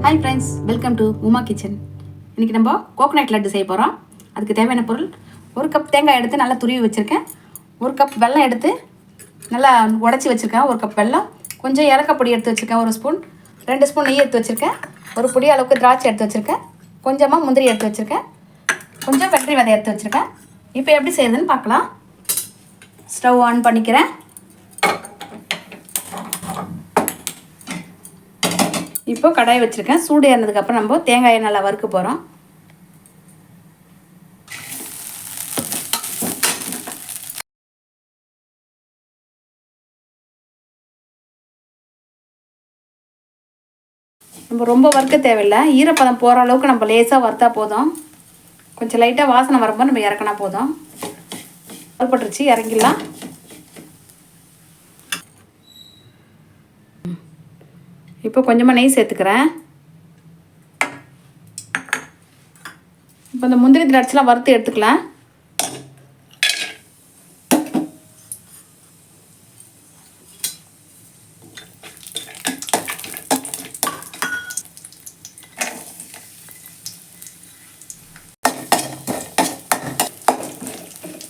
Hi friends, welcome to Uma kitchen. இன்றைக்கி நம்ம coconut laddu செய்ய போகிறோம். அதுக்கு தேவையான பொருள், 1 கப் தேங்காய் எடுத்து நல்லா துருவி வச்சுருக்கேன். 1 கப் வெல்லம் எடுத்து நல்லா உடச்சி வச்சுருக்கேன். 1 கப் வெல்லம், கொஞ்சம் ஏலக்காய் பொடி எடுத்து வச்சுருக்கேன் 1 ஸ்பூன், 2 ஸ்பூன் நெய் எடுத்து வச்சுருக்கேன், 1 பொடி அளவுக்கு திராட்சை எடுத்து வச்சுருக்கேன், கொஞ்சமாக முந்திரி எடுத்து வச்சுருக்கேன், கொஞ்சம் வெள்ளரி விதை எடுத்து வச்சுருக்கேன். இப்போ எப்படி செய்யுதுன்னு பார்க்கலாம். ஸ்டவ் ஆன் பண்ணிக்கிறேன். இப்போ கடாய் வச்சுருக்கேன். சூடு ஏறினதுக்கப்புறம் நம்ம தேங்காயை நல்லா வறுக்க போகிறோம். நம்ம ரொம்ப வறுக்க தேவையில்லை. ஈரப்பதம் போகிற அளவுக்கு நம்ம லேசாக வறுத்தா போதும். கொஞ்சம் லைட்டாக வாசனை வரும்போது நம்ம இறக்கினா போதும். வறுப்பட்டுருச்சு, இறங்கிடலாம். இப்போ கொஞ்சமாக நெய் சேர்த்துக்கிறேன். இப்போ இந்த முந்திரி திராட்சைலாம் வறுத்து எடுத்துக்கலாம்.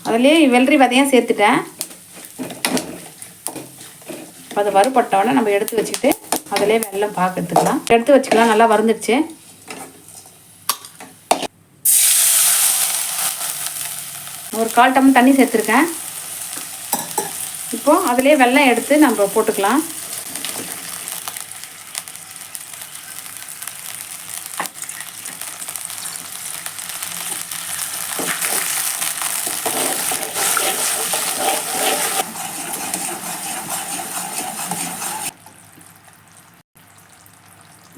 அதுலேயே வெள்ளரி விதையும் சேர்த்துட்டேன். அதை வறுபட்டோன்னே நம்ம எடுத்து வச்சுக்கிட்டு அதிலே வெல்லம் பாக்கு எடுத்து வச்சுக்கலாம். நல்லா வறுந்துடுச்சு. ஒரு 1/4 டம்ளர் தண்ணி சேர்த்துருக்கேன். இப்போது அதிலே வெல்லம் எடுத்து நம்ம போட்டுக்கலாம்.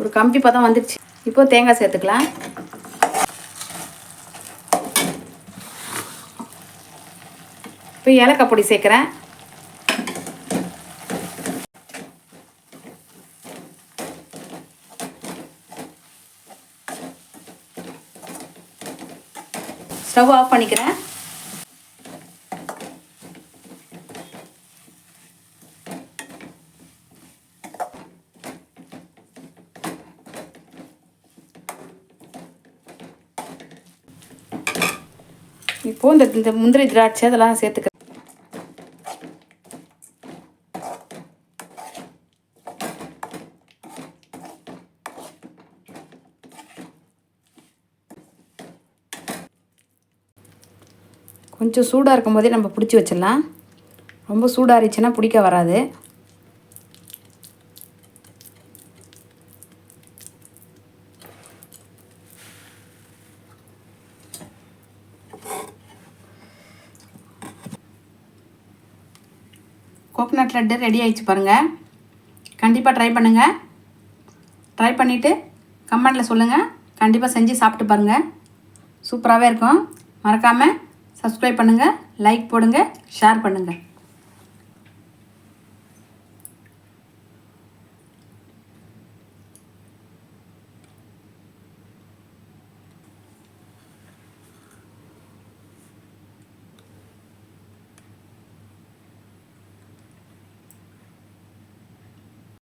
ஒரு கம்பி பதம் வந்துடுச்சு. இப்போ தேங்காய் சேர்த்துக்கலாம். இப்போ ஏலக்காய் பொடி சேர்க்குறேன். ஸ்டவ் ஆஃப் பண்ணிக்கிறேன். இப்போது இந்த முந்திரி திராட்சை இதெல்லாம் சேர்த்துக்கிறேன். கொஞ்சம் சூடாக இருக்கும்போதே நம்ம பிடிச்சி வச்சிடலாம். ரொம்ப சூடாகிடுச்சுன்னா பிடிக்க வராது. கோகோனட் லட்டு ரெடி ஆகிடுச்சு பாருங்கள். கண்டிப்பாக ட்ரை பண்ணுங்கள். ட்ரை பண்ணிவிட்டு கமெண்டில் சொல்லுங்கள். கண்டிப்பாக செஞ்சு சாப்பிட்டு பாருங்கள். சூப்பராகவே இருக்கும். மறக்காமல் சப்ஸ்கிரைப் பண்ணுங்கள், லைக் போடுங்க, ஷேர் பண்ணுங்கள்.